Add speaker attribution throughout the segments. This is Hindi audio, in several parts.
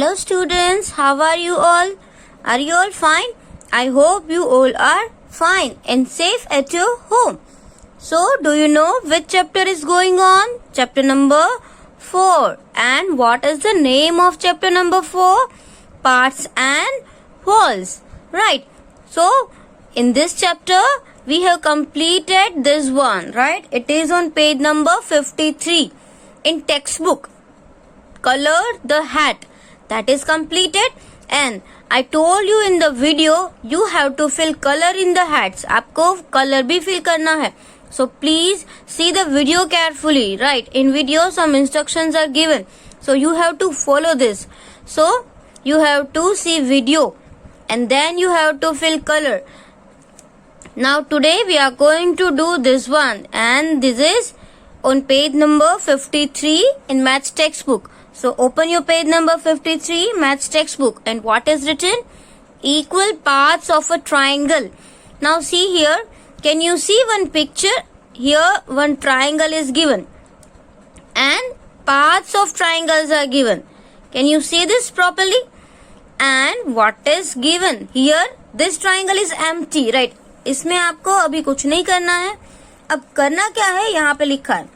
Speaker 1: Hello students, how are you all? Are you all fine? I hope you all are fine and safe at your home. So, do you know which chapter is going on? Chapter number 4. And what is the name of chapter number 4? Parts and wholes. Right. So, in this chapter, we have completed this one, right? It is on page number 53 in textbook. Color the hat. That is completed, and I told you in the video you have to fill color in the hats. आपको color भी fill करना है. So please see the video carefully. Right? In video some instructions are given. So you have to follow this. So you have to see video and then you have to fill color. Now today we are going to do this one, and this is on page number 53 in maths textbook. So open your page number 53 maths textbook, and what is written? Equal parts of a triangle. Now see here, can you see one picture? Here one triangle is given and parts of triangles are given. Can you see this properly? And what is given? Here this triangle is empty, right? इसमें आपको अभी कुछ नहीं करना है. अब करना क्या है? यहाँ पे लिखा है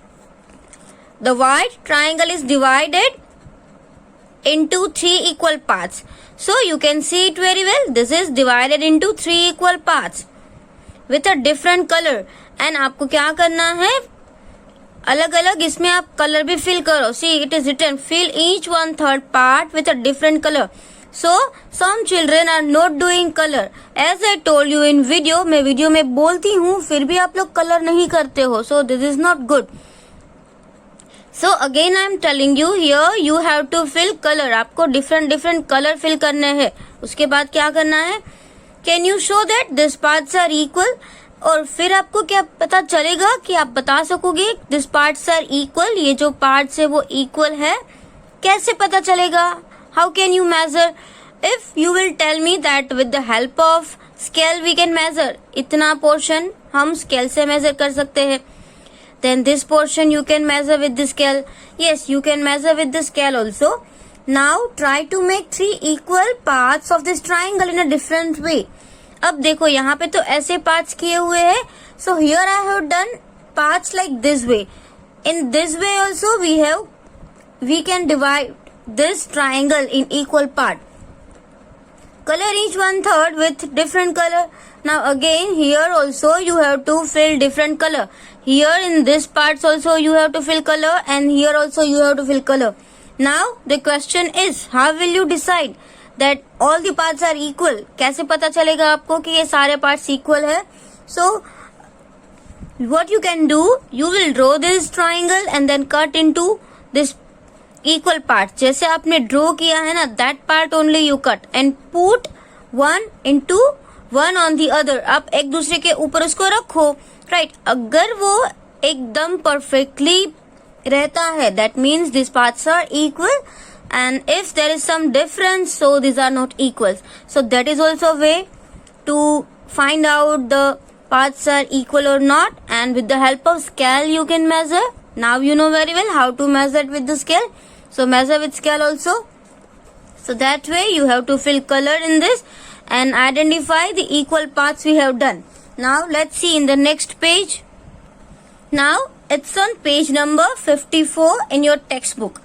Speaker 1: The white triangle is divided into 3 equal parts. So you can see it very well. This is divided into 3 equal parts with a different color. And आपको क्या करना है? अलग अलग इसमें आप कलर भी फिल करो. See, it is written fill each 1/3 part with a different color. So some children are not doing color. As I told you in video, मैं वीडियो में बोलती हूँ फिर भी आप लोग कलर नहीं करते हो. So this is not good. So again I am telling you here you have to fill color. आपको different color fill करने हैं. उसके बाद क्या करना है? Can you show that these parts are equal? और फिर आपको क्या पता चलेगा कि आप बता सकोगे these parts are equal. ये जो parts है वो equal है. कैसे पता चलेगा? How can you measure? If you will tell me that with the help of scale we can measure. इतना portion हम scale से measure कर सकते हैं. Then this portion you can measure with the scale. Yes, you can measure with the scale also. Now try to make 3 equal parts of this triangle in a different way. अब देखो यहाँ पे तो ऐसे parts किए हुए हैं. So here I have done parts like this way. In this way also we can divide this triangle in equal part. Color each 1/3 with different color. Now again here also you have to fill different color. Here in this parts also you have to fill color, and here also you have to fill color. Now the question is, how will you decide that all the parts are equal? कैसे पता चलेगा आपको कि ये सारे parts equal है? So what you can do, you will draw this triangle and then cut into this equal part. जैसे आपने draw किया है ना, that part only you cut and put one into one on the other. आप एक दूसरे के ऊपर उसको रखो. राइट अगर वो एकदम परफेक्टली रहता है that means these parts are equal, and if there is some difference so these are not equals. So that is also a way to find out the parts are equal or not, and with the help of scale you can measure. Now you know very well how to measure it with the scale. So measure with scale also. So that way you have to fill color in this and identify the equal parts we have done. Now let's see in the next page. Now it's on page number 54 in your textbook,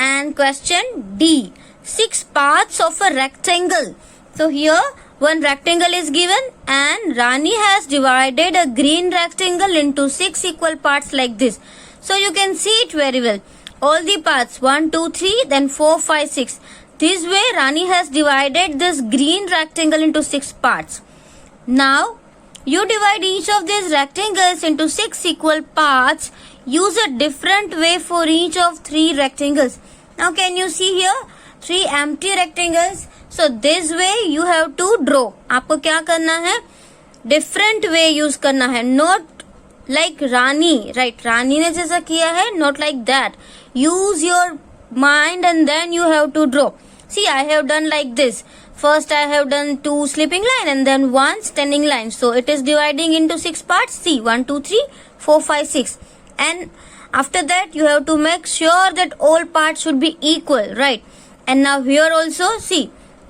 Speaker 1: and question D, 6 parts of a rectangle. So here one rectangle is given, and Rani has divided a green rectangle into 6 equal parts like this. So you can see it very well. All the parts 1, 2, 3, then 4, 5, 6. This way Rani has divided this green rectangle into 6 parts. Now you divide each of these rectangles into 6 equal parts. Use a different way for each of 3 rectangles. Now can you see here 3 empty rectangles? So this way you have to draw. आपको क्या करना है? Different way use करना है. Not like Rani, right? Rani ने जैसा किया है, not like that. Use your mind and then you have to draw. See, I have done like this. First I have done 2 sleeping line and then 1 standing line. So it is dividing into 6 parts. See, 1, 2, 3, 4, 5, 6. And after that you have to make sure that all parts should be equal, right? And now here also, see,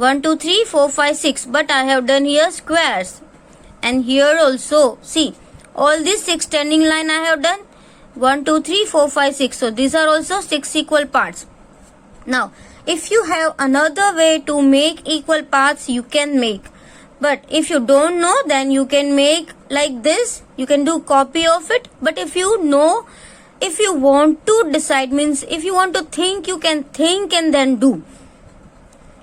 Speaker 1: 1, 2, 3, 4, 5, 6. But I have done here squares. And here also, see, all these 6 standing line I have done. 1, 2, 3, 4, 5, 6. So these are also 6 equal parts. Now, if you have another way to make equal parts, you can make. But if you don't know, then you can make like this. You can do copy of it. But if you know, if you want to decide, means if you want to think, you can think and then do.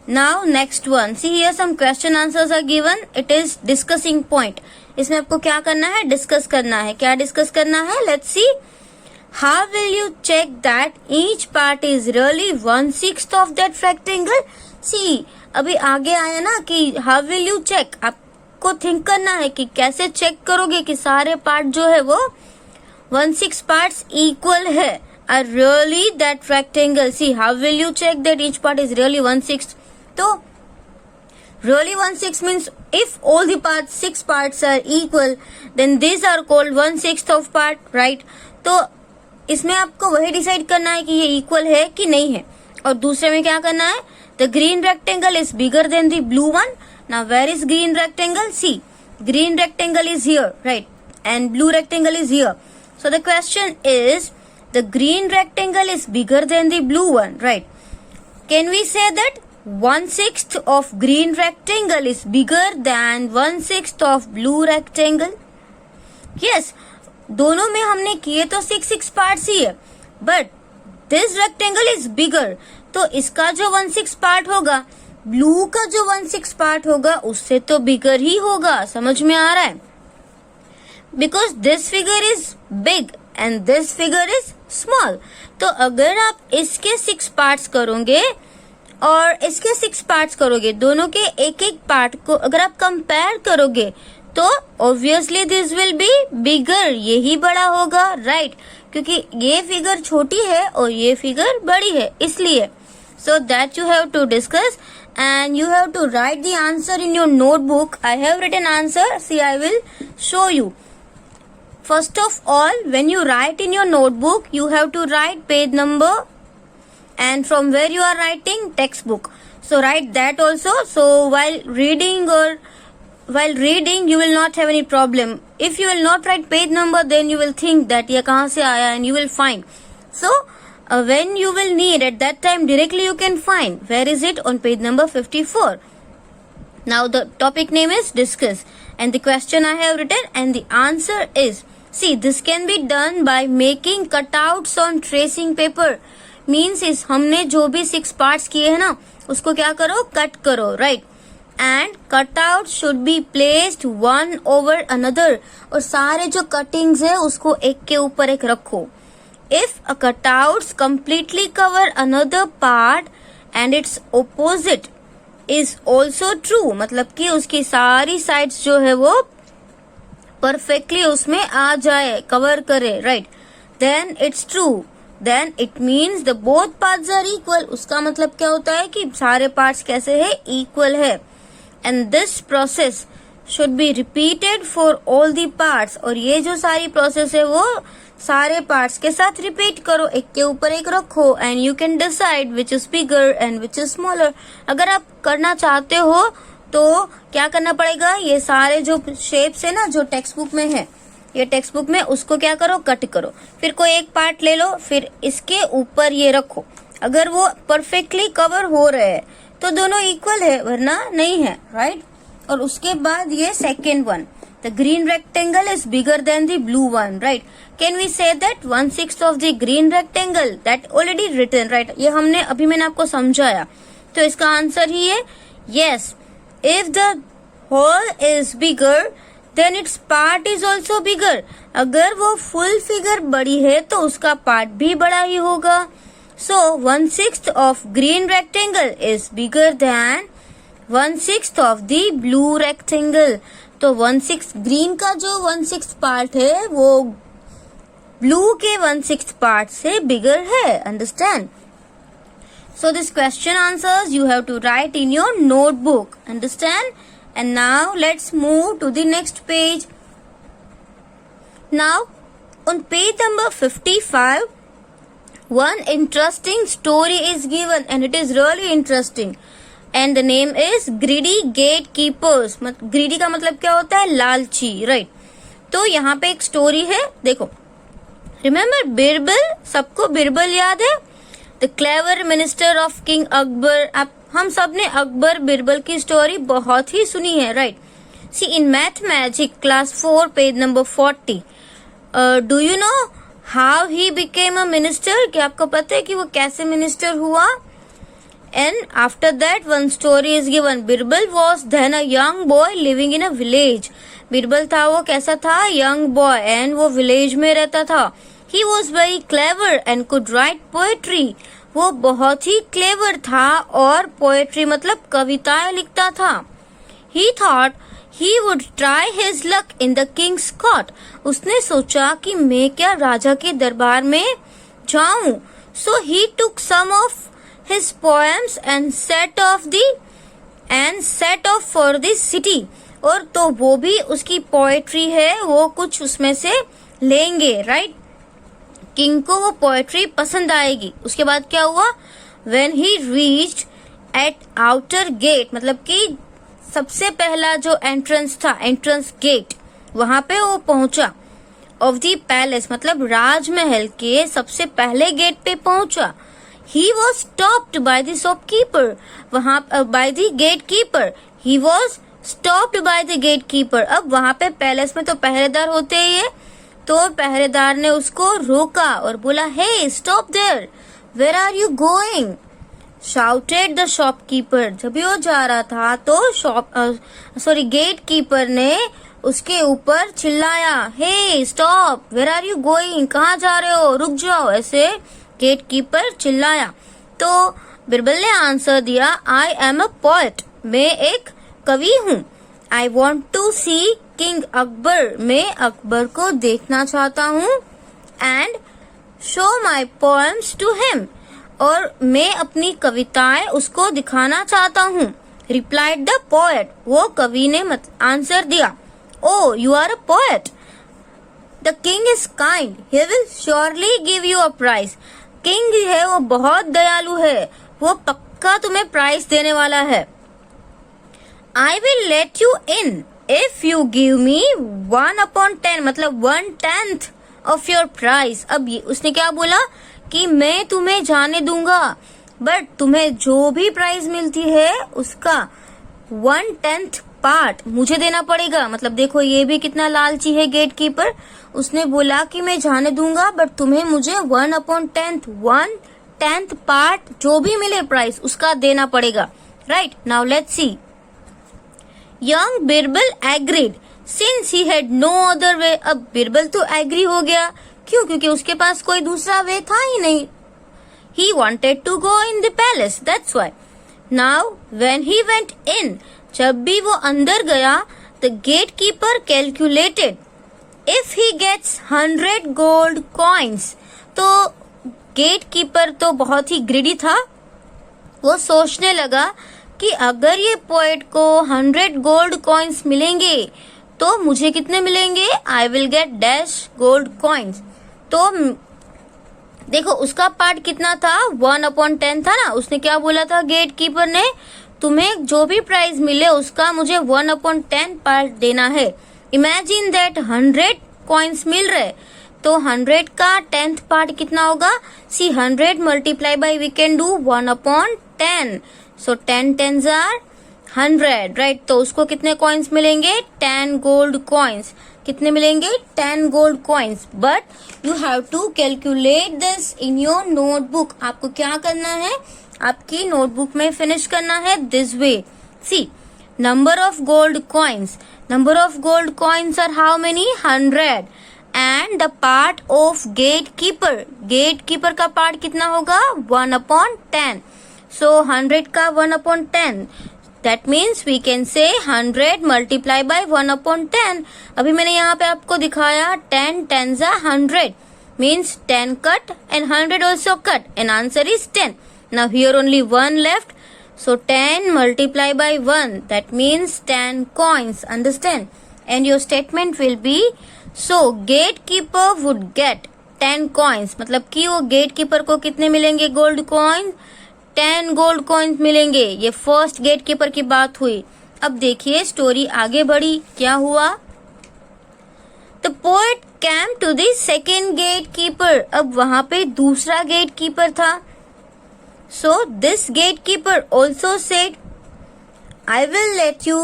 Speaker 1: Now next one, see here some question answers are given. It is discussing point. इसमें आपको क्या करना है, डिस्कस करना है. क्या डिस्कस करना है, let's see. How will you check that each part is really 1/6 of that rectangle? See, अभी आगे आया ना कि how will you check. आपको थिंक करना है कि कैसे चेक करोगे कि सारे पार्ट जो है वो 1/6 parts equal है. Are really that rectangle. See, how will you check that each part is really 1/6? तो really 1/6 means if all the parts 6 parts are equal, then these are called 1/6 of part, right? तो इसमें आपको वही डिसाइड करना है कि ये इक्वल है कि नहीं है. और दूसरे में क्या करना है, the green rectangle is bigger than the blue one. Now where is green rectangle? See, green rectangle is here, right, and blue rectangle is here. So the question is, the green rectangle is bigger than the blue one, right? Can we say that 1/6 of green rectangle is bigger than 1/6 of blue rectangle? Yes, दोनों में हमने किए तो 6 पार्ट्स ही है, बट दिस रेक्टेंगल इज बिगर. तो इसका जो 1/6 पार्ट होगा, ब्लू का जो 1/6 पार्ट होगा, उससे तो बिगर ही होगा. समझ में आ रहा है? Because this figure is big and this figure is small. तो अगर आप इसके 6 पार्ट्स करोगे और इसके 6 पार्ट्स करोगे, दोनों के एक एक पार्ट को अगर आप कंपेयर करोगे, तो obviously this will be bigger. यही बड़ा होगा, राइट? क्योंकि ये फिगर छोटी है और ये फिगर बड़ी है, इसलिए. So that you have to discuss and you have to write the answer in your notebook. I have written answer. See, I will show you. First of all, when you write in your notebook, you have to write page number and from where you are writing, textbook. So write that also. So while reading you will not have any problem. If you will not write page number, then you will think that ये कहाँ से आया and you will find. So when you will need at that time, directly you can find. Where is it? On page number 54. Now the topic name is discuss and the question I have written and the answer is, see, this can be done by making cutouts on tracing paper. Means is हमने जो भी 6 parts किए हैं ना, उसको क्या करो, कट करो, right? And cutouts should be placed one over another. और सारे जो कटिंग्स है उसको एक के ऊपर एक रखो. If a cutouts completely cover another part and its opposite is also true, मतलब कि उसकी सारी साइड्स जो है वो परफेक्टली उसमें आ जाए, कवर करे, right? Then it's true. Then it means the both parts are equal. उसका मतलब क्या होता है कि सारे पार्ट्स कैसे है, इक्वल है. And this process should be repeated for all the parts. और ये जो सारी प्रोसेस है वो सारे पार्ट्स के साथ रिपीट करो, एक के ऊपर एक रखो. And you can decide which is bigger and which is smaller. अगर आप करना चाहते हो तो क्या करना पड़ेगा, ये सारे जो शेप्स है ना जो टेक्स्ट बुक में है, ये टेक्स्ट बुक में, उसको क्या करो, कट करो. फिर कोई एक पार्ट ले लो, फिर इसके ऊपर ये रखो. अगर वो परफेक्टली कवर हो रहे हैं तो दोनों इक्वल है, वरना नहीं है, राइट? और उसके बाद ये second one, the green rectangle is bigger than the blue one, right? Can we say that 1/6 of the green rectangle? That already written, right? ये हमने अभी मैंने आपको समझाया. तो इसका आंसर ही है yes. If the whole is bigger, then its part is also bigger. अगर वो फुल फिगर बड़ी है तो उसका पार्ट भी बड़ा ही होगा. So 1/6 of green rectangle is bigger than 1/6 of the blue rectangle. तो 1/6 ग्रीन का जो 1/6 पार्ट है वो ब्लू के 1/6 पार्ट से बिगर है. Understand? So this question answers you have to write in your notebook. Understand? And now let's move to the next page. Now on page number 55, one interesting story is given and it is really interesting and the name is greedy gatekeepers. greedy का मतलब क्या होता है? लालची, राइट? तो यहाँ पे एक स्टोरी है, देखो. रिमेम्बर बिरबल, सबको बिरबल याद है? The clever minister of king Akbar. हम सब ने अकबर बिरबल की स्टोरी बहुत ही सुनी है, right? See in math magic class 4 page number 40. Do you know how he became a minister? क्या आपको पता है कि वो कैसे मिनिस्टर हुआ? And after that one story is given. Birbal was then a young boy living in a village. Birbal था, वो कैसा था? यंग बॉय, एंड वो विलेज में रहता था. He was very clever and could write poetry. वो बहुत ही क्लेवर था और पोएट्री मतलब कविताएं लिखता था. ही thought he would try his luck in the king's court. उसने सोचा कि मैं क्या राजा के दरबार में जाऊं. So he took some of his poems and set off for the city. और तो वो भी उसकी पोएट्री है, वो कुछ उसमें से लेंगे, राइट? किंग को वो पोएट्री पसंद आएगी. उसके बाद क्या हुआ? When he reached at outer gate, मतलब कि सबसे पहला जो एंट्रेंस था, एंट्रेंस गेट, वहां पे वो पहुंचा. ऑफ द पैलेस मतलब राजमहल के सबसे पहले गेट पे पहुंचा. He was stopped by the shopkeeper. वहां by the gatekeeper. He was stopped by the gatekeeper. अब वहां पे पैलेस में तो पहरेदार होते ही है, तो पहरेदार ने उसको रोका और बोला, hey stop there, where are you going? Shouted the shopkeeper. जब भी वो जा रहा था तो गेट कीपर ने उसके ऊपर चिल्लाया, hey stop, where are you going? कहाँ जा रहे हो? रुक जाओ, ऐसे गेट कीपर चिल्लाया. तो बिरबल ने आंसर दिया, आई एम अ पोएट. मैं एक कवि हूँ. I want to see king Akbar. मैं अकबर को देखना चाहता हूँ. And show my poems to him. और मैं अपनी कविताएं उसको दिखाना चाहता हूँ. Replied the poet. वो कवि ने आंसर दिया, oh you are a poet. The king is kind, he will surely give you a prize. King है वो बहुत दयालु है, वो पक्का तुम्हें प्राइज देने वाला है. आई will let you in if you give मी 1/10 मतलब 1/10 ऑफ योर प्राइज. अब ये उसने क्या बोला कि मैं तुम्हें जाने दूंगा, बट तुम्हें जो भी प्राइज मिलती है उसका 1/10 पार्ट मुझे देना पड़ेगा. मतलब देखो ये भी कितना लालची है गेट कीपर. उसने बोला कि मैं जाने दूंगा, बट तुम्हें मुझे 1/10 पार्ट जो भी मिले प्राइज उसका देना पड़ेगा, right? Now let's see. Young Birbal agreed since he had no other way. अब बिरबल तो एग्री हो गया. क्यों? क्योंकि उसके पास कोई दूसरा वे था ही नहीं. He wanted to go in the palace, that's why. Now, when he went in, जब भी वो अंदर गया, the gatekeeper calculated. If he gets 100 gold coins, तो gatekeeper तो बहुत ही greedy था. वो सोचने लगा कि अगर ये पोएट को 100 गोल्ड कॉइन्स मिलेंगे तो मुझे कितने मिलेंगे? I will get dash gold coins. तो देखो उसका पार्ट कितना था? 1/10 था ना. उसने क्या बोला था गेट कीपर ने? तुम्हें जो भी प्राइज मिले उसका मुझे 1/10 पार्ट देना है. इमेजिन दैट 100 कॉइन्स मिल रहे, तो 100 का 10th पार्ट कितना होगा? See 100 multiply by we can do 1/10. So 10 10s are 100, right? तो उसको कितने कॉइन्स मिलेंगे? 10 गोल्ड कॉइन्स. कितने मिलेंगे? 10 gold coins. But you have to calculate this in your notebook. आपको क्या करना है? आपकी नोटबुक में फिनिश करना है this way. See number of gold coins. Number of gold coins are how many? 100. And the part of gatekeeper. Gate keeper का पार्ट कितना होगा? 1/10. सो 100 का 1/10. That means we can say 100 multiply by 1/10. अभी मैंने यहाँ पे आपको दिखाया 10 10s are 100 means 10 cut and 100 also cut and answer is 10. Now here only 1 left, so 10 multiply by 1, that means 10 coins. Understand? And your statement will be, so gatekeeper would get 10 coins, मतलब कि वो गेट कीपर को कितने मिलेंगे गोल्ड कॉइन? 10 गोल्ड कॉइन्स मिलेंगे। ये फर्स्ट गेट कीपर की बात हुई। अब देखिए स्टोरी आगे बढ़ी, क्या हुआ? The poet came to the second gatekeeper. अब वहां पे दूसरा गेट कीपर था। So this gatekeeper also said, I will let you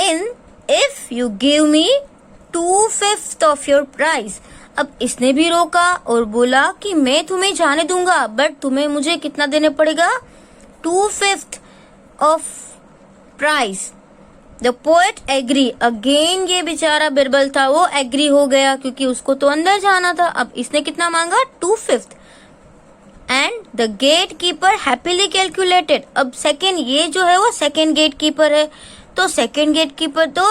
Speaker 1: in if you give me 2/5 of your price. अब इसने भी रोका और बोला कि मैं तुम्हें जाने दूंगा, बट तुम्हें मुझे कितना देने पड़ेगा? 2/5 of price. The poet agree. Again ये बेचारा बिरबल था, वो एग्री हो गया क्योंकि उसको तो अंदर जाना था। अब इसने कितना मांगा? 2/5। And the gatekeeper happily calculated. अब सेकेंड, ये जो है वो सेकेंड गेट कीपर है, तो सेकेंड गेट कीपर तो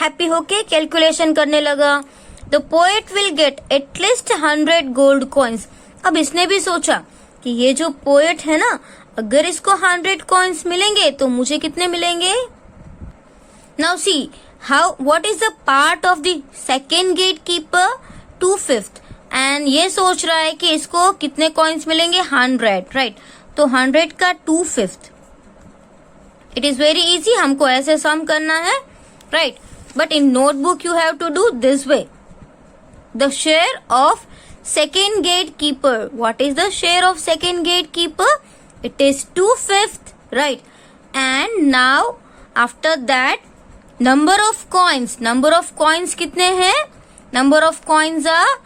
Speaker 1: हैप्पी होके कैलकुलेशन करने लगा। The poet will get at least 100 gold coins. अब इसने भी सोचा कि ये जो पोएट है ना, अगर इसको 100 कॉइन्स मिलेंगे तो मुझे कितने मिलेंगे? Now see how, what is the part of the second gatekeeper? 2/5। And ये सोच रहा है कि इसको कितने कॉइन्स मिलेंगे? 100, राइट? तो 100 का 2/5। इट इज वेरी इजी, हमको ऐसे सम करना है, राइट? But in notebook you have to do this way. The share of second gatekeeper. What is the share of second gatekeeper? It is 2/5, right? And now after that, number of coins. Number of coins कितने हैं? Number of coins are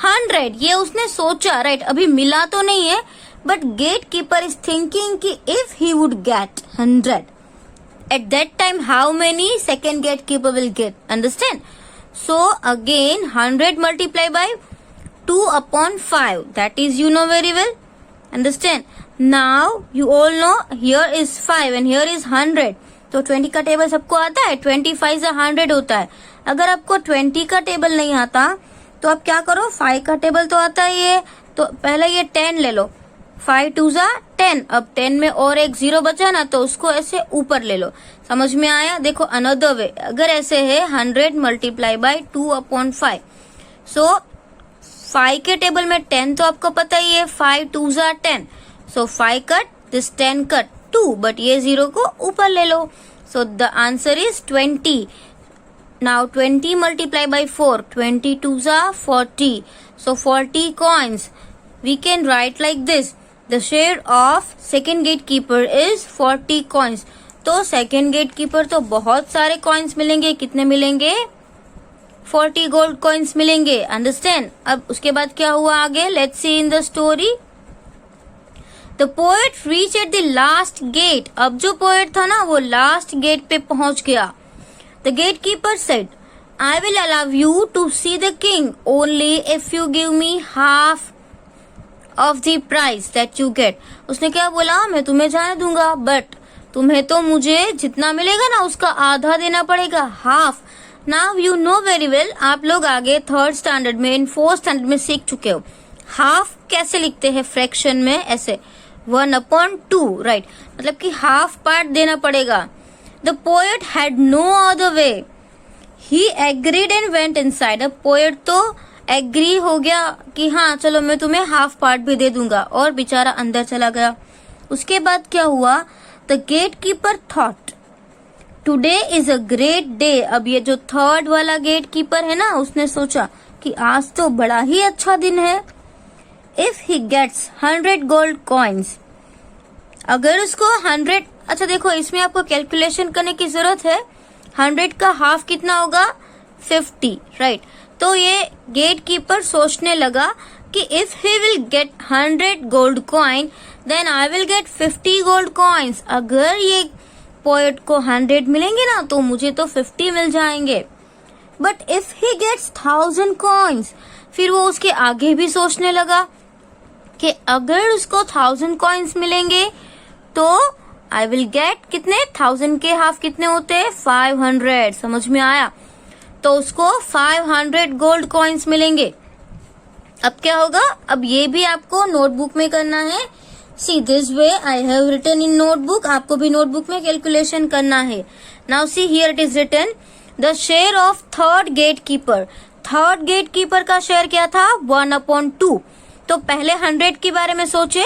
Speaker 1: 100. ये उसने सोचा, right? अभी मिला तो नहीं है, but gatekeeper is thinking कि if he would get 100, at that time how many second gatekeeper will get? Understand? So again 100 multiplied by 2/5. That is, you know very well. Understand? Now you all know here is 5 and here is 100. तो 20 का टेबल सबको आता है? 25 से 100 होता है। अगर आपको 20 का टेबल नहीं आता तो आप क्या करो? 5 का टेबल तो आता ही है, तो पहले ये 10 ले लो। 5 2 जा 10। अब 10 में और एक 0 बचा ना, तो उसको ऐसे ऊपर ले लो। समझ में आया? देखो अनदर वे, अगर ऐसे है 100 मल्टीप्लाई बाय 2/5। सो 5 के टेबल में 10 तो आपको पता ही है, 5 2 जा 10। So 5 cut, this 10 cut 2, but ये 0 को ऊपर ले लो। So the answer is 20। Now 20 multiply by 4, 20 2 जा 40। So 40 coins. We can write like this. The share of second gatekeeper is 40 coins. तो second gatekeeper तो बहुत सारे coins मिलेंगे। कितने मिलेंगे? 40 gold coins मिलेंगे। Understand? अब उसके बाद क्या हुआ आगे? Let's see in the story. The poet reached at the last gate. अब जो poet था ना, वो last gate पे पहुंच गया। The gatekeeper said, I will allow you to see the king only if you give me half of the price that you get. उसने क्या बोला? मैं तुम्हें जाने दूंगा, बट तुम्हें तो मुझे जितना मिलेगा ना उसका आधा देना पड़ेगा, half. Now you know very well, आप लोग आगे 3rd स्टैंडर्ड में, इन 4th स्टैंडर्ड में सीख चुके हो। हाफ कैसे लिखते हैं फ्रैक्शन में? ऐसे 1/2, राइट? मतलब कि हाफ पार्ट देना पड़ेगा। The poet had no other way, he agreed and went inside. अब पोएट तो एग्री हो गया कि हाँ चलो मैं तुम्हें हाफ पार्ट भी दे दूंगा, और बेचारा अंदर चला गया। उसके बाद क्या हुआ? The gatekeeper thought today is a great day. अब ये जो 3rd वाला गेट कीपर है ना, उसने सोचा कि आज तो बड़ा ही अच्छा दिन है। If he gets 100 gold coins, अगर उसको 100, अच्छा देखो इसमें आपको कैलकुलेशन करने की जरूरत है। 100 का हाफ कितना होगा? 50, राइट? तो ये गेट कीपर सोचने लगा कि if he will get 100 gold coin then I will get 50 gold coins. अगर ये पोएट को 100 मिलेंगे ना तो मुझे तो 50 मिल जाएंगे। But if he gets 1000 coins, फिर वो उसके आगे भी सोचने लगा कि अगर उसको 1000 कॉइन्स मिलेंगे तो आई विल गेट कितने? 1000 के हाफ कितने होते हैं? 500। समझ में आया? तो उसको 500 गोल्ड कॉइन्स मिलेंगे। अब क्या होगा? अब ये भी आपको नोटबुक में करना है। See this way I have written in notebook, आपको भी नोटबुक में कैलकुलेशन करना है। Now see here it is written the share of 3rd gate keeper. Third gate keeper का शेयर क्या था 1/2। तो पहले 100 के बारे में सोचे।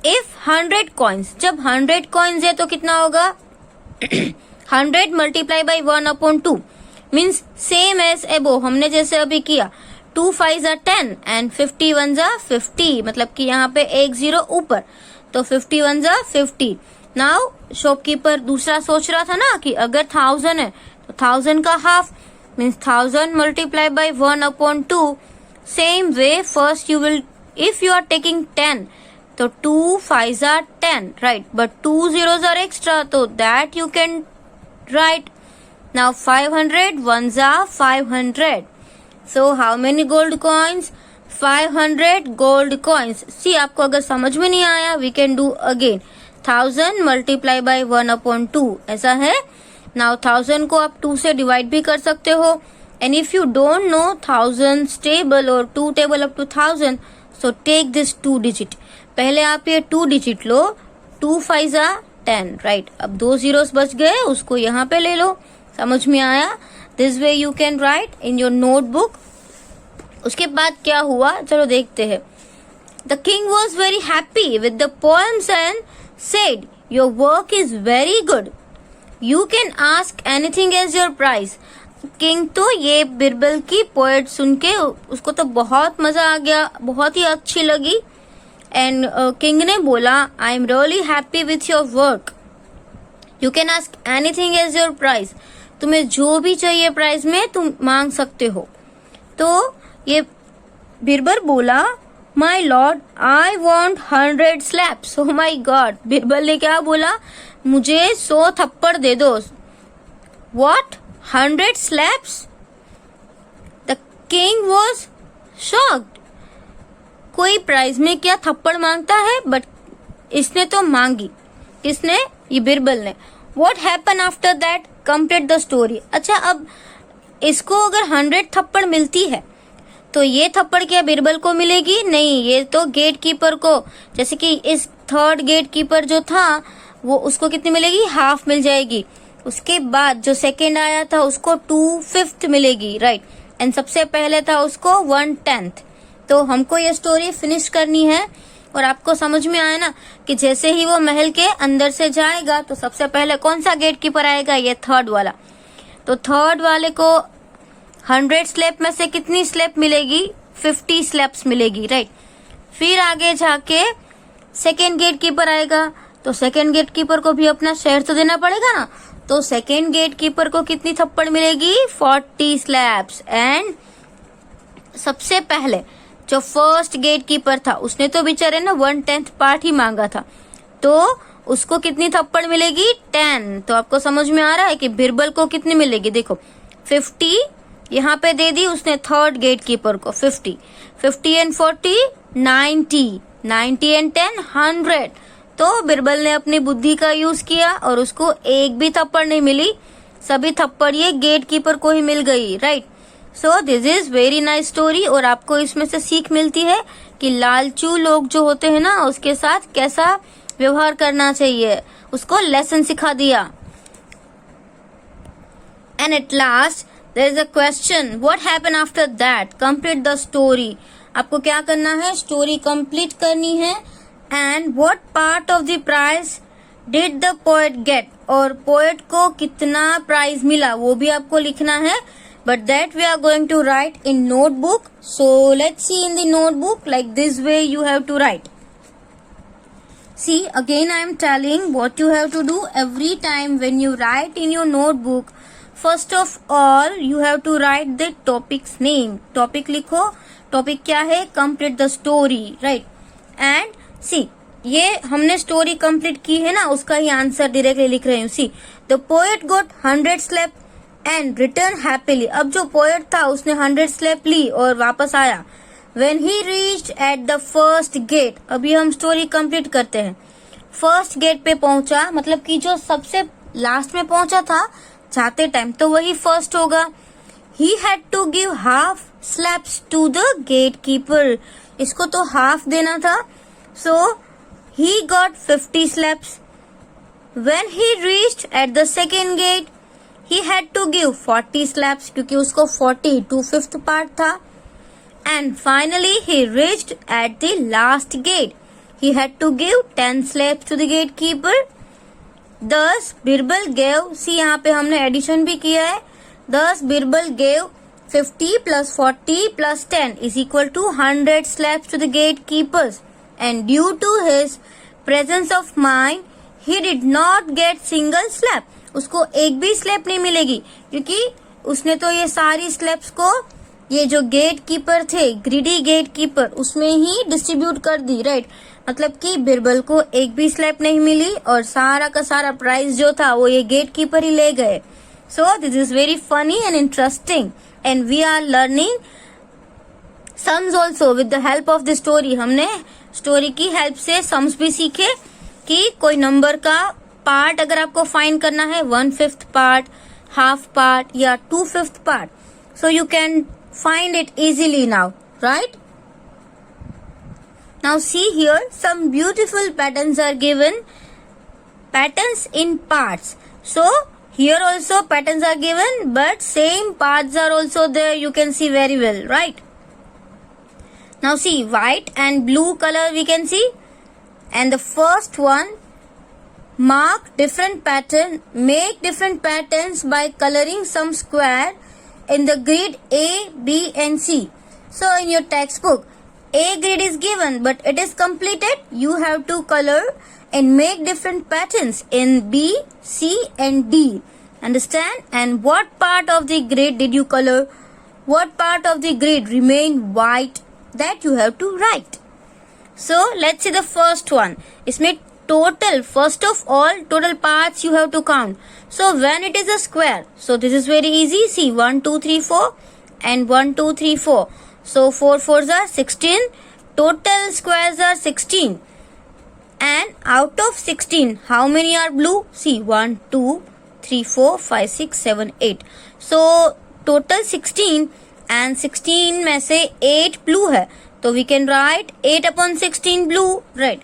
Speaker 1: इफ 100 कॉइन्स, जब 100 कॉइन्स है तो कितना होगा 100 multiply by 1/2 means same as above, हमने जैसे अभी किया 2 5 10 एंड 50 1 50, मतलब कि यहाँ पे 1 0 ऊपर, तो 50 1 50। नाउ शॉपकीपर दूसरा सोच रहा था ना कि अगर 1000 है तो 1000 का half means 1000 multiply by 1/2। Same way first you will, if you are taking 10 तो 2 5 10, right, but 2 zeros are extra, तो that you can write. Now 500 1s are 500. So how many gold coins? 500 gold coins. See, आपको अगर समझ में नहीं आया, we can do again. 1000 multiply by 1/2 ऐसा है. Now 1000 को आप 2 से डिवाइड भी कर सकते हो. And if you don't know 1000's table or 2 table up to 1000, so take this 2 digit. पहले आप ये 2 digit लो. 2 5 10, right. अब 2 zeros बच गए, उसको यहाँ पे ले लो. समझ में आया? This way you can write in your notebook. उसके बाद क्या हुआ, चलो देखते हैं. The king was very happy with the poems and said, "Your work is very good. You can ask anything as your prize." King तो ये बिरबल की पोएट सुन के उसको तो बहुत मजा आ गया, बहुत ही अच्छी लगी. एंड किंग ने बोला, "I am really happy with your work. You can ask anything as your prize." तुम्हें जो भी चाहिए प्राइज में तुम मांग सकते हो. तो ये बिरबल बोला, "my lord, I want 100 slaps." Oh my god, Birbal ने क्या बोला, मुझे 100 थप्पड़ दे दो. What, 100 slaps? The king was shocked. कोई प्राइज में क्या थप्पड़ मांगता है, बट इसने तो मांगी. किसने? ये बिरबल ने. What happened after that? Complete the story. अच्छा, अब इसको अगर 100 थप्पड़ मिलती है तो ये थप्पड़ क्या बिरबल को मिलेगी? नहीं, ये तो गेट कीपर को. जैसे कि इस थर्ड गेट कीपर जो था वो, उसको कितनी मिलेगी? हाफ मिल जाएगी. उसके बाद जो सेकेंड आया था उसको 2/5 मिलेगी, राइट. एंड सबसे पहले था उसको 1/10. तो हमको ये स्टोरी फिनिश करनी है. और आपको समझ में आया ना कि जैसे ही वो महल के अंदर से जाएगा तो सबसे पहले कौन सा गेट कीपर आएगा? ये थर्ड वाला. तो थर्ड वाले को 100 स्लैप में से कितनी स्लैप मिलेगी? 50 स्लैप्स मिलेगी, राइट. फिर आगे जाके सेकेंड गेट कीपर आएगा, तो सेकेंड गेट कीपर को भी अपना शेयर तो देना पड़ेगा ना. तो सेकेंड गेट कीपर को कितनी थप्पड़ मिलेगी? 40 स्लैप्स. एंड सबसे पहले जो फर्स्ट गेट कीपर था उसने तो बेचारे ना 1/10 पार्ट ही मांगा था, तो उसको कितनी थप्पड़ मिलेगी? 10. तो आपको समझ में आ रहा है कि बिरबल को कितनी मिलेगी? देखो 50 यहाँ पे दे दी उसने थर्ड गेट कीपर को. 50 एंड 40 90 एंड 10 100. तो बिरबल ने अपनी बुद्धि का यूज किया और उसको एक भी थप्पड़ नहीं मिली, सभी थप्पड़ ये गेट कीपर को ही मिल गई, right. So this is very nice story. और आपको इसमें से सीख मिलती है कि लालचू लोग जो होते हैं ना उसके साथ कैसा व्यवहार करना चाहिए, उसको लेसन सिखा दिया. And at last there is a question, what happened after that? Complete the story. आपको क्या करना है? स्टोरी कंप्लीट करनी है. And what part of the prize did the poet get? और पोएट को कितना प्राइज मिला वो भी आपको लिखना है. But that we are going to write in notebook. So let's see in the notebook, like this way you have to write. See, again I am telling what you have to do every time when you write in your notebook. First of all, you have to write the topic's name. Topic लिखो. Topic क्या है? Complete the story, right? And see, ये हमने स्टोरी कंप्लीट की है ना, उसका ही आंसर डायरेक्टली लिख रही हूँ. See, the poet got 100 slap and return happily. अब जो पोएट था उसने 100 स्लैप ली और वापस आया. When he reached at the first gate. अभी हम स्टोरी कंप्लीट करते हैं. फर्स्ट गेट पे पहुंचा, मतलब कि जो सबसे लास्ट में पहुंचा था जाते टाइम, तो वही फर्स्ट होगा. He had to give half slaps to the gatekeeper. इसको तो हाफ देना था. So he got 50 slaps. When he reached at the second gate, he had to give 40 slaps क्योंकि उसको 40 2/5 part था. And finally he reached at the last gate. He had to give 10 slaps to the gatekeeper. Thus Birbal gave, see यहाँ पे हमने एडिशन भी किया है. Thus Birbal gave 50 plus 40 plus 10 is equal to 100 slaps to the gatekeepers. And due to his presence of mind, he did not get single slap. उसको एक भी स्लैप नहीं मिलेगी क्योंकि उसने तो ये सारी स्लैप्स को ये जो गेट कीपर थे, ग्रीडी गेट कीपर, उसमें ही डिस्ट्रीब्यूट कर दी. राइट, मतलब कि बिरबल को एक भी स्लैप नहीं मिली और सारा का सारा प्राइज जो था वो ये गेट कीपर ही ले गए. So this is very funny and interesting and we are learning sums also with the help of the story. हमने स्टोरी की हेल्प से सम्स भी सीखे कि कोई नंबर का पार्ट अगर आपको फाइंड करना है 1/5 पार्ट, हाफ पार्ट या 2/5 part, so you can find it easily now, right? Now see here, some beautiful patterns are given, patterns in parts. So here also patterns are given, but same parts are also there, you can see very well, right? Now see, white and blue color we can see, and the first one, mark different pattern, make different patterns by coloring some square in the grid A, B and C. So in your textbook, A grid is given but it is completed. You have to color and make different patterns in B, C and D. Understand? And what part of the grid did you color? What part of the grid remained white? That you have to write. So let's see the first one. इसमें total, first of all, total parts you have to count. So when it is a square, so this is very easy. See, 1 2 3 4 and 1 2 3 4. So 4 4s are 16. Total squares are 16. And out of 16, how many are blue? See, 1 2 3 4 5 6 7 8. So total 16 and 16 में से 8 blue है. तो we can write 8/16 blue, right?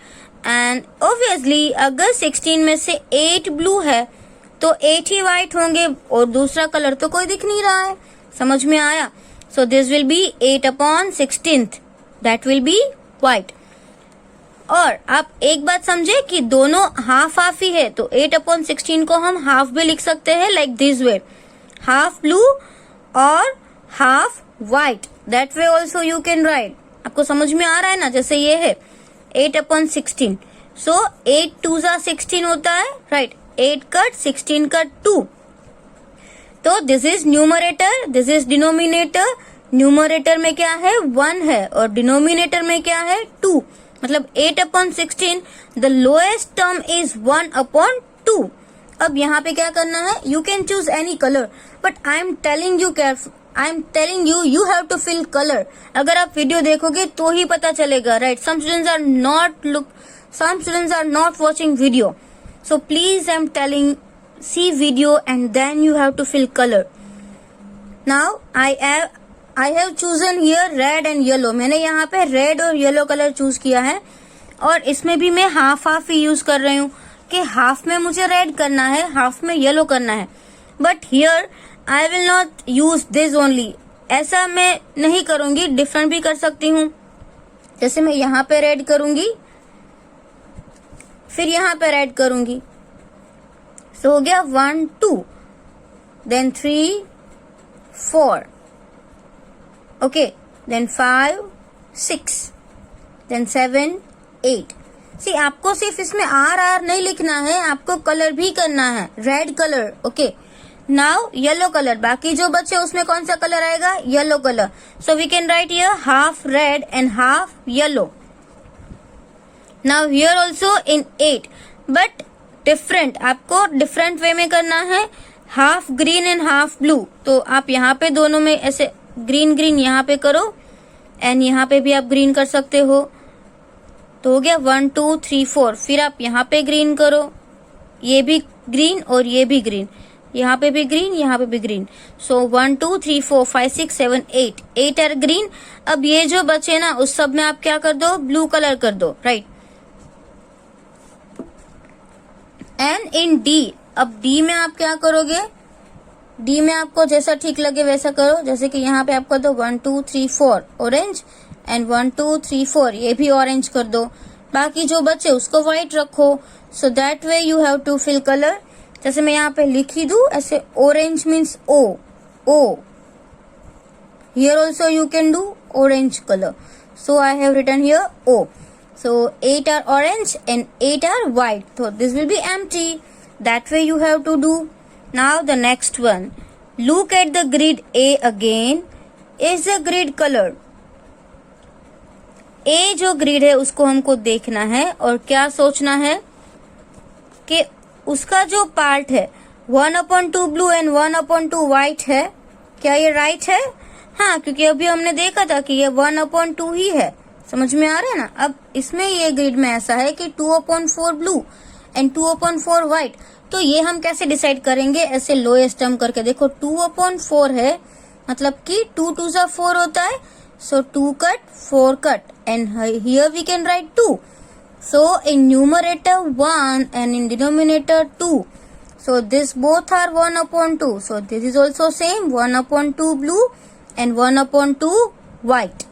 Speaker 1: And obviously अगर 16 में से 8 blue है तो 8 ही व्हाइट होंगे और दूसरा कलर तो कोई दिख नहीं रहा है. समझ में आया? So this will be 8/16, that will be white. और आप एक बात समझे कि दोनों हाफ हाफ ही है, तो 8/16 को हम हाफ भी लिख सकते हैं like this way, half blue और half white. That way also you can write. आपको समझ में आ रहा है ना? जैसे ये है 8/16, सो 8 2s are 16 होता है, राइट? 8 cut 16 cut 2. तो this is numerator, this is denominator. Numerator में क्या है? 1 है और डिनोमिनेटर में क्या है? 2. मतलब 8/16, द लोएस्ट टर्म इज 1/2. अब यहाँ पे क्या करना है? You can choose any colour, but I am telling you you have to fill colour. अगर आप वीडियो देखोगे तो ही पता चलेगा, right? Some students are not watching video. So please I'm telling, see video and then you have to fill color. Now I have chosen here red and yellow. मैंने यहाँ पे red और yellow कलर चूज किया है और इसमें भी मैं हाफ हाफ ही यूज कर रही हूँ कि हाफ में मुझे red करना है, हाफ में yellow करना है. But here I will not use this only. ऐसा मैं नहीं करूंगी, डिफरेंट भी कर सकती हूँ. जैसे मैं यहाँ पे red करूंगी, फिर यहाँ पे रेड करूंगी. सो हो गया 1 2, देन 3 4, ओके, देन 5 6, देन 7 8. सी आपको सिर्फ इसमें आर नहीं लिखना है, आपको कलर भी करना है, red colour. Okay, now yellow colour. बाकी जो बचे उसमें कौन सा कलर आएगा? Yellow colour. So we can write here half red and half yellow. Now here also in 8, but different, आपको different way में करना है. Half green and half blue. तो आप यहाँ पे दोनों में ऐसे ग्रीन ग्रीन यहाँ पे करो एंड यहाँ पे भी आप ग्रीन कर सकते हो. तो हो गया 1 2 3 4. फिर आप यहाँ पे ग्रीन करो, ये भी ग्रीन और ये भी ग्रीन, यहाँ पे भी ग्रीन, यहाँ पे भी ग्रीन. So 1 2 3 4 5 6 7 8, 8 are green. अब ये जो बचे ना उस सब में आप क्या कर दो? ब्लू कलर कर दो, राइट? एंड इन डी, अब डी में आप क्या करोगे? डी में आपको जैसा ठीक लगे वैसा करो, जैसे कि यहाँ पे आपको दो 1 2 3 4 ऑरेंज एंड 1 2 3 4 ये भी ऑरेंज कर दो, बाकी जो बचे उसको व्हाइट रखो. So that way you have to fill colour. जैसे मैं यहाँ पे लिख ही दू ऐसे, orange means O. Here also you can do orange color. So I have written here O. So 8 are orange and 8 are white. So this will be empty. That way you have to do. Now the next one. Look at the grid A again. Is the grid colored? A जो ग्रिड है उसको हमको देखना है और क्या सोचना है कि उसका जो पार्ट है 1/2 ब्लू एंड 1/2 व्हाइट है. क्या ये राइट है? हाँ, क्योंकि अभी हमने देखा था कि ये 1/2 ही है. समझ में आ रहा है ना. अब इसमें ये ग्रिड में ऐसा है कि 2/4 ब्लू एंड 2/4 व्हाइट. तो ये हम कैसे डिसाइड करेंगे? ऐसे लोएस्ट टर्म करके देखो, 2/4 है मतलब कि 2 2 जा 4 होता है. So 2 cut 4 cut and here we can write 2. So in numerator 1 and in denominator 2. So this both are 1/2. So this is also same 1/2 blue and 1/2 white.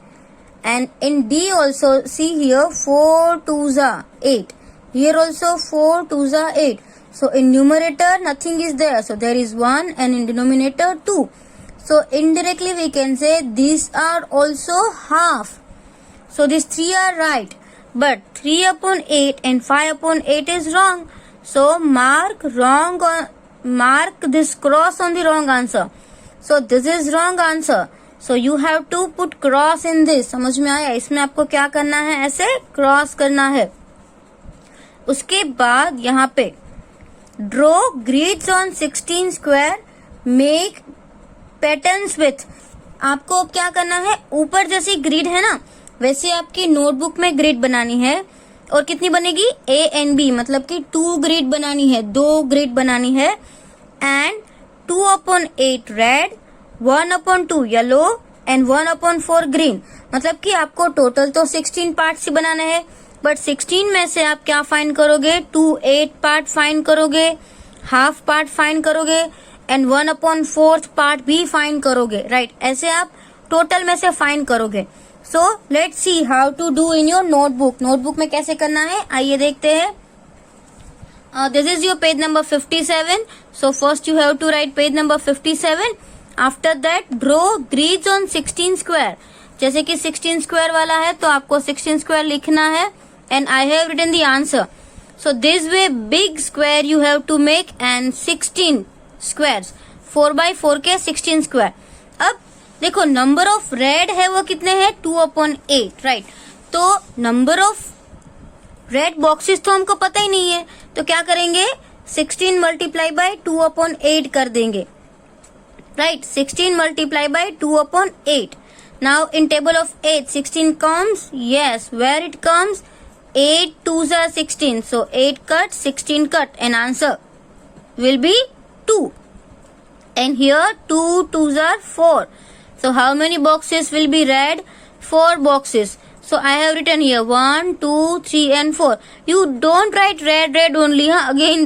Speaker 1: And in D also see here 4 2s are 8. Here also 4 2s are 8. So in numerator nothing is there. So there is 1 and in denominator 2. So indirectly we can say these are also half. So these 3 are right. But 3/8 and 5/8 is wrong. So mark this cross on the wrong answer. So this is wrong answer. So you have to put cross in this. समझ में आया? इसमें आपको क्या करना है? ऐसे क्रॉस करना है. उसके बाद यहाँ पे draw grids on 16 square, make patterns with. आपको क्या करना है? ऊपर जैसी ग्रिड है ना वैसे आपकी नोटबुक में ग्रिड बनानी है. और कितनी बनेगी? A and B, मतलब कि 2 ग्रिड बनानी है, 2 ग्रिड बनानी है. And 2/8 red, 1/2 yellow and 1/4 green. मतलब कि आपको टोटल तो 16 पार्ट्स ही बनाने हैं. बट 16 में से आप क्या फाइंड करोगे? 2/8 पार्ट फाइंड करोगे, हाफ पार्ट फाइंड करोगे एंड 1/4 पार्ट भी फाइंड करोगे. राइट, ऐसे आप टोटल में से फाइंड करोगे. So let's see how to do in your notebook. Notebook में कैसे करना है आइए देखते हैं. This is your page number 57. So first you have to write page number 57. After that draw grids on 16 square. जैसे कि 16 square वाला है तो आपको 16 square लिखना है. And I have written the answer. So this way big square you have to make and 16 squares. 4/4 के 16 square. अब देखो नंबर ऑफ रेड है वो कितने हैं? 2/8. राइट, तो नंबर ऑफ रेड बॉक्सेस तो हमको पता ही नहीं है. तो क्या करेंगे? 16 मल्टीप्लाई बाय 2/8 कर देंगे. राइट, 16 multiply by 2/8. Now in table of 8 16 comes. Yes, where it comes? 8 2s are 16. So 8 cut 16 cut and answer will be 2. And here 2 2s are 4. So how many boxes will be red? 4 boxes. So I have written here 1 2 3 and 4. You don't write red only. Again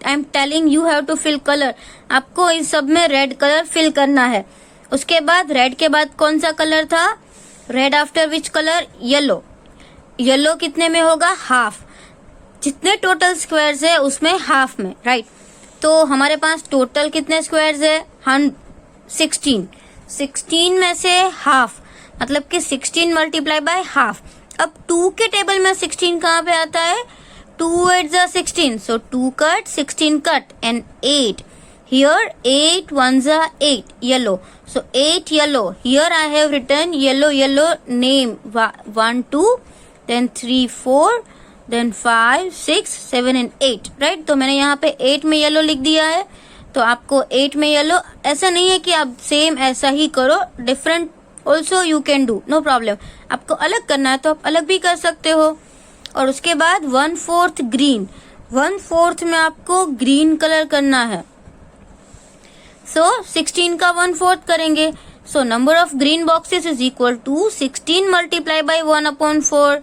Speaker 1: I am telling you have to fill color. आपको इस सब में रेड कलर फिल करना है. उसके बाद रेड के बाद कौन सा कलर था? Red after which colour? Yellow. Yellow कितने में होगा? हाफ. जितने टोटल स्क्वायर्स है उसमें हाफ में. राइट, तो हमारे पास टोटल कितने स्क्वायर्स है? 16. 16 में से हाफ मतलब कि 16 मल्टीप्लाई बाय हाफ. अब 2 के टेबल में 16 कहाँ पे आता है? 2 8 जा 16. So 2 cut 16 cut and 8. Here 8 1 जा 8 yellow. So 8 yellow. Here I have written yellow name 1 2 then 3 4 then 5 6 7 and 8. Right, तो मैंने यहाँ पे 8 में येलो लिख दिया है. तो आपको 8 में येलो. ऐसा नहीं है कि आप सेम ऐसा ही करो, different also you can do, no problem. आपको अलग करना है तो आप अलग भी कर सकते हो. और उसके बाद 1/4 ग्रीन. 1/4 में आपको ग्रीन कलर करना है. सो 16 का 1/4 करेंगे. So number of green boxes is equal to 16 multiply by 1/4.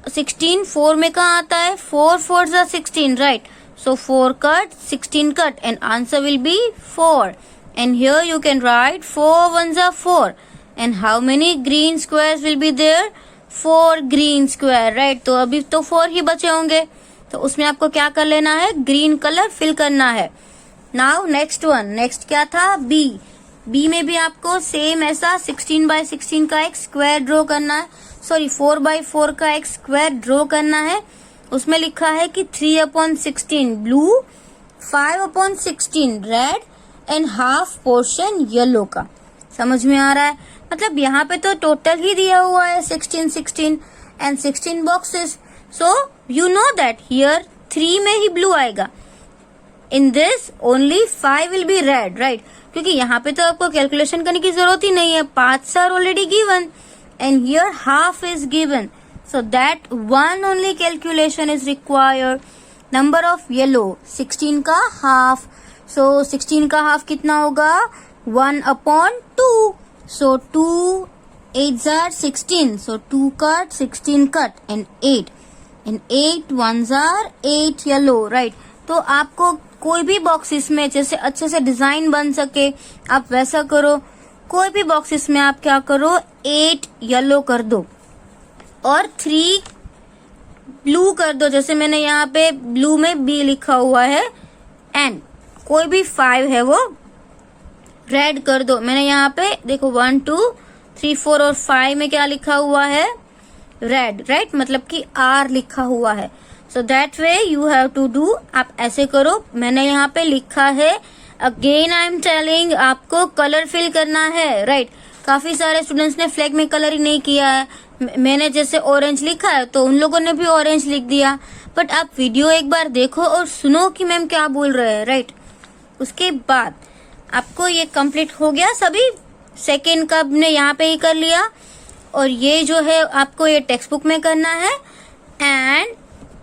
Speaker 1: 16 4 में कहाँ आता है? 4 4 जा 16. Right, So 4 cut, 16 cut, and answer will be 4. And here you can write 4 ones are 4. And how many green squares will be there? 4 green square, right? तो अभी तो 4 ही बचे होंगे, तो उसमें आपको क्या कर लेना है? ग्रीन कलर फिल करना है. नाउ नेक्स्ट वन, नेक्स्ट क्या था? बी में भी आपको सेम ऐसा 16 by 16 का एक स्क्वायर ड्रॉ करना है, सॉरी 4 by 4 का एक स्क्वायर ड्रॉ करना है. उसमें लिखा है कि 3/16 blue, 5/16 red and half portion yellow का. समझ में आ रहा है? मतलब यहाँ पे तो टोटल ही दिया हुआ है 16 16 and 16 boxes. So you know that here 3 में ही ब्लू आएगा. In this only 5 will be red, right? क्योंकि यहाँ पे तो आपको कैलकुलेशन करने की जरूरत ही नहीं है. Parts are already given and here half is given. So that one only calculation is required. Number of yellow 16 का half. So 16 का half कितना होगा? 1/2. So 2 8s are 16. So 2 cut, 16 cut and 8. And 8 ones are 8 yellow, right? तो आपको कोई भी बॉक्सेस में जैसे अच्छे से डिजाइन बन सके आप वैसा करो. कोई भी बॉक्सेस में आप क्या करो? 8 येलो कर दो और 3 ब्लू कर दो. जैसे मैंने यहाँ पे ब्लू में बी लिखा हुआ है एंड कोई भी 5 है वो रेड कर दो. मैंने यहाँ पे देखो 1 2 3 4 और 5 में क्या लिखा हुआ है? Red, right? मतलब कि आर लिखा हुआ है. So that way you have to do. आप ऐसे करो. मैंने यहाँ पे लिखा है, अगेन आई एम टेलिंग, आपको कलर फिल करना है, राइट? काफी सारे स्टूडेंट्स ने फ्लैग में कलर ही नहीं किया है. मैंने जैसे ऑरेंज लिखा है तो उन लोगों ने भी ऑरेंज लिख दिया. बट आप वीडियो एक बार देखो और सुनो कि मैम क्या बोल रहे हैं, राइट? उसके बाद आपको ये कंप्लीट हो गया. सभी सेकेंड का ने यहाँ पे ही कर लिया और ये जो है आपको ये टेक्स्ट बुक में करना है. एंड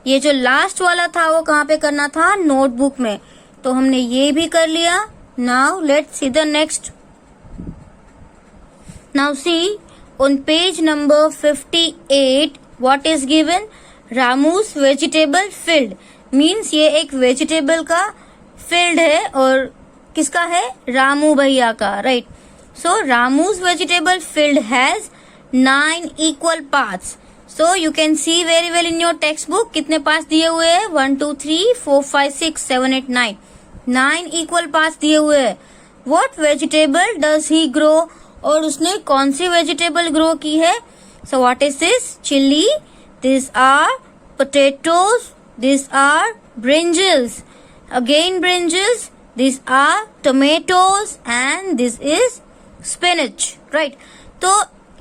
Speaker 1: ये जो लास्ट वाला था वो कहाँ पे करना था? नोटबुक में. तो हमने ये भी कर लिया. Now let's see the next. Now see on page number 58 what is given? Ramu's vegetable field means ये एक वेजिटेबल का फील्ड है और किसका है? रामू भैया का, राइट? सो रामू's vegetable field has 9 equal parts. So you can see very well in your textbook कितने पार्ट्स दिए हुए हैं? 1 2 3 4 5 6 7 8 9 9 equal parts दिए हुए हैं. What vegetable does he grow? और उसने कौन सी वेजिटेबल ग्रो की है? So what is this? Chilli, this are potatoes, this are brinjals, again brinjals, this are tomatoes and this is spinach, right? तो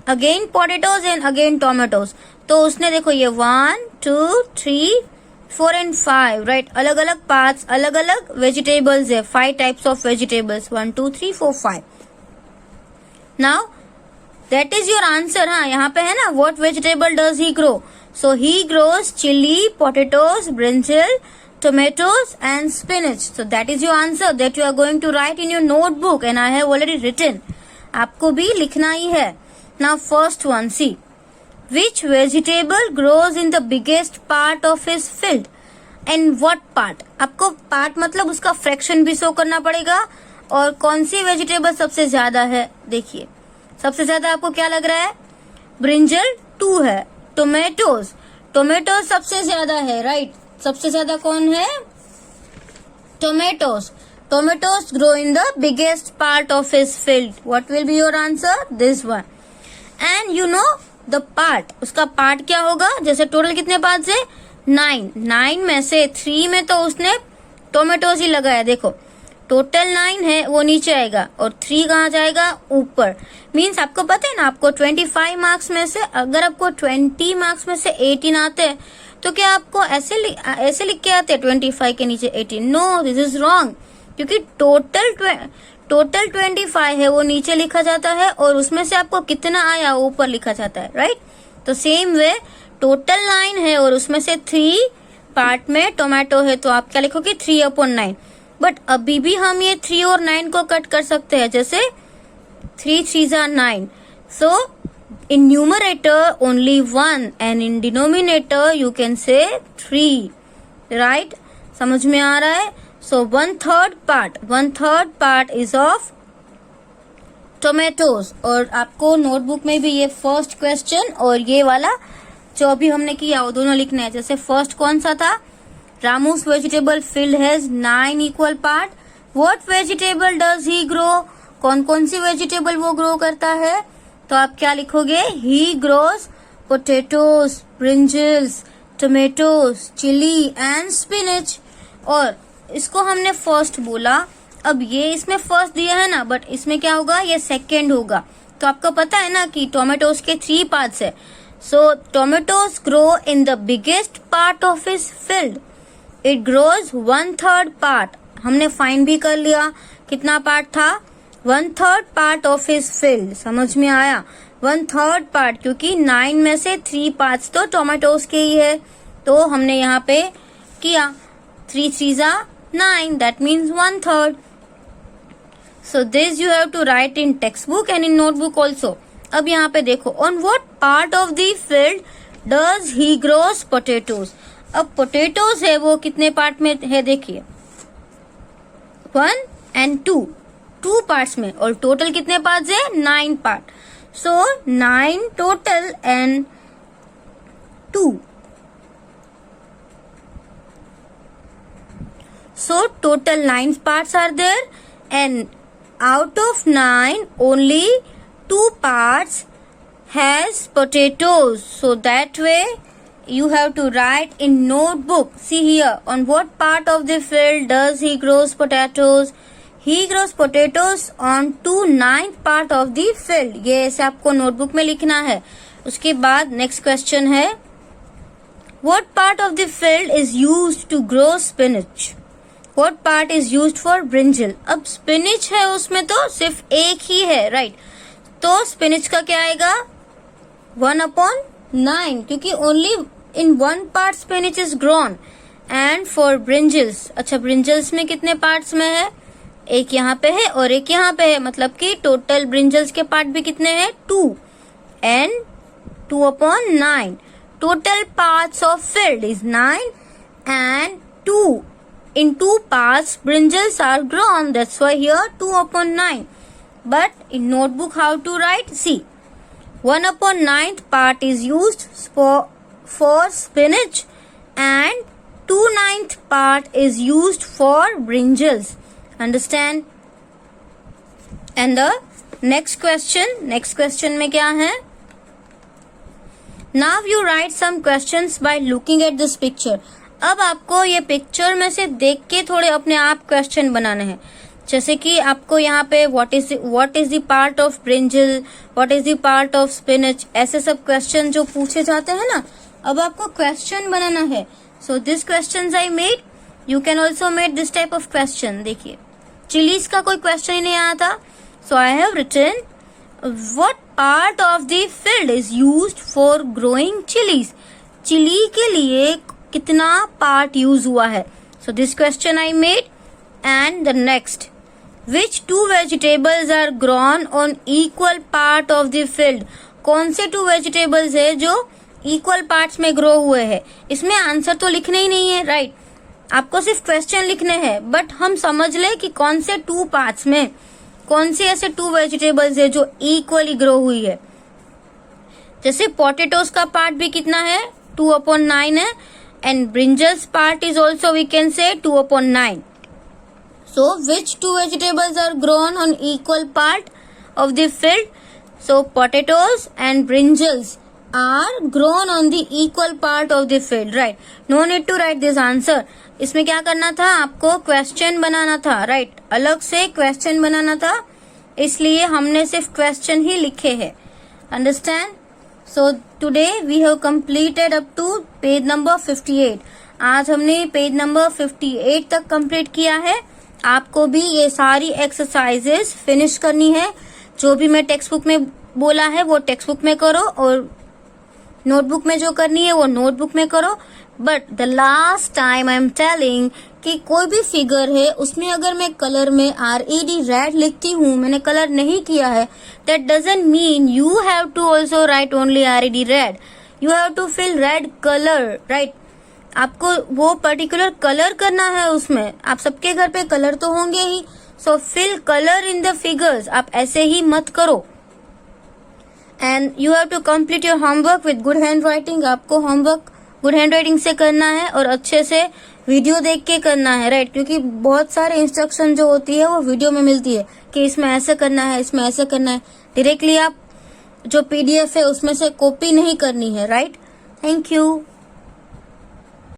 Speaker 1: again potatoes and again tomatoes. तो उसने देखो ये 1 2 3 4 and 5, राइट? अलग अलग पार्ट्स, अलग अलग वेजिटेबल्स है. 5 types of vegetables, 1 2 3 4 5. Now that is your answer. हाँ, यहाँ पे है ना, what vegetable does he grow? So he grows chili, potatoes, brinjal, tomatoes and spinach. So that is your answer that you are going to write in your notebook and I have already written. आपको भी लिखना ही है. Now first one, see. Which vegetable grows in the biggest part of his field? And what part? आपको part मतलब उसका fraction भी show करना पड़ेगा. और कौन सी वेजिटेबल सबसे ज्यादा है? देखिए सबसे ज्यादा आपको क्या लग रहा है? ब्रिंजल 2 है. टोमेटोज सबसे ज्यादा है, राइट? सबसे ज्यादा कौन है? Tomatoes grow in the biggest part of his field. What will be your answer? This one. And you know the part, उसका पार्ट क्या होगा? जैसे टोटल कितने पार्ट है? 9 में से 3 में तो उसने टोमेटोज ही लगाया. देखो टोटल 9 है वो नीचे आएगा और 3 कहाँ जाएगा? ऊपर. मीन्स आपको पता है ना, आपको 25 मार्क्स में से अगर आपको 20 मार्क्स में से 18 आते हैं तो क्या आपको ऐसे लिख के आते हैं 25 के नीचे 18? No, this is wrong. क्योंकि टोटल 25 है वो नीचे लिखा जाता है और उसमें से आपको कितना आया वो ऊपर लिखा जाता है, राइट? तो सेम वे टोटल 9 है और उसमें से 3 पार्ट में टोमेटो है तो आप क्या लिखोगे? 3/9. बट अभी भी हम ये 3 और 9 को कट कर सकते हैं. जैसे 3 3s are 9. So in numerator only 1 and in denominator you can say 3, right? समझ में आ रहा है? सो 1/3 पार्ट इज ऑफ टोमेटोज। और आपको नोटबुक में भी ये फर्स्ट क्वेश्चन और ये वाला जो अभी हमने किया वो दोनों लिखने हैं। जैसे फर्स्ट कौन सा था? Ramu's vegetable field has 9 equal part. What vegetable does he grow? कौन कौन सी वेजिटेबल वो ग्रो करता है? तो आप क्या लिखोगे? He grows potatoes, brinjals, tomatoes, chilli and spinach. और इसको हमने फर्स्ट बोला। अब ये इसमें फर्स्ट दिया है ना, बट इसमें क्या होगा? ये सेकेंड होगा। तो आपको पता है ना कि टोमेटोज के 3 पार्ट्स है। So tomatoes grow in the biggest part of his field. It grows 1/3 part. हमने फाइंड भी कर लिया कितना पार्ट था? 1/3 पार्ट ऑफ हिज फील्ड। समझ में आया? 1/3 पार्ट, क्योंकि 9 में से 3 पार्ट्स तो टोमेटोज के ही है। तो हमने यहाँ पे किया 3 3 9, that means 1/3. So this you have to write in textbook and in notebook also. अब यहाँ पे देखो, on what part of the field does he grows potatoes? अब potatoes है वो कितने पार्ट में है? देखिए 1 and 2 पार्ट्स में, और टोटल कितने पार्ट्स है? 9 part. So 9 total and 2. So total 9 parts are there, and out of 9 only 2 parts has potatoes. So that way you have to write in notebook. See here, on what part of the field does he grows potatoes? He grows potatoes on 9th part of the field. ये ऐसे आपको नोटबुक में लिखना है। उसके बाद नेक्स्ट क्वेश्चन है, what part of the field is used to grow spinach? What part is used for brinjal? अब स्पिनिच है उसमें तो सिर्फ एक ही है, राइट? तो स्पिनिच का क्या आएगा? 1/9, क्योंकि only in 1 part spinach is grown. And for brinjals, अच्छा ब्रिंजल्स में कितने पार्ट्स में है? एक यहाँ पे है और एक यहाँ पे है, मतलब कि टोटल ब्रिंजल्स के पार्ट भी कितने हैं? 2 and 2/9. Total parts of field is 9 and 2. In 2 parts, brinjals are grown. That's why here 2/9. But in notebook, how to write? See, 1/9th part is used for spinach, and 2/9th part is used for brinjals. Understand? And the next question में क्या है? Now you write some questions by looking at this picture. अब आपको ये पिक्चर में से देख के थोड़े अपने आप क्वेश्चन बनाने हैं। जैसे कि आपको यहाँ पे what is the part of brinjal, what is the part of spinach, ऐसे सब क्वेश्चन जो पूछे जाते हैं ना, अब आपको क्वेश्चन बनाना है। So this question I made, you can also made this type of question. देखिए चिलीज का कोई क्वेश्चन ही नहीं आया था, so I have written what part of the field is used for growing chillies. Chilli के लिए कितना पार्ट यूज हुआ है? So this question I made. And the next, which 2 vegetables are grown on equal part of the field? कौन से 2 वेजिटेबल्स है जो इक्वल पार्ट्स में ग्रो हुए हैं? इसमें आंसर तो लिखने ही नहीं है, राइट? आपको सिर्फ क्वेश्चन लिखने हैं, बट हम समझ ले कि कौन से 2 पार्ट्स में कौन से ऐसे 2 वेजिटेबल्स है जो इक्वली ग्रो हुई है। जैसे पोटेटोज का पार्ट भी कितना है? 2/9 है, and brinjals part is also we can say 2/9. So which 2 vegetables are grown on equal part of the field? So potatoes and brinjals are grown on the equal part of the field, right? No need to write this answer. इसमें क्या करना था? आपको क्वेश्चन बनाना था, राइट? अलग से क्वेश्चन बनाना था, इसलिए हमने सिर्फ क्वेश्चन ही लिखे हैं। Understand? So today we have completed up to page number 58. आज हमने पेज नंबर 58 तक कंप्लीट किया है। आपको भी ये सारी एक्सरसाइजेस फिनिश करनी है। जो भी मैं टेक्स्ट बुक में बोला है वो टेक्स्ट बुक में करो, और नोटबुक में जो करनी है वो नोटबुक में करो। But the last time I am telling कि कोई भी फिगर है उसमें अगर मैं कलर में RED रेड लिखती हूँ, मैंने कलर नहीं किया है, that doesn't mean you have to also write only RED red. You have to fill red colour, right? आपको वो पर्टिकुलर कलर करना है उसमें। आप सबके घर पे कलर तो होंगे ही, so fill colour in the figures. आप ऐसे ही मत करो। And you have to complete your homework with good handwriting. आपको होमवर्क गुड हैंड राइटिंग से करना है और अच्छे से वीडियो देख के करना है, राइट? क्योंकि बहुत सारे इंस्ट्रक्शन जो होती है वो वीडियो में मिलती है कि इसमें ऐसे करना है, इसमें ऐसे करना है। डायरेक्टली आप जो PDF है उसमें से कॉपी नहीं करनी है, राइट? Thank you.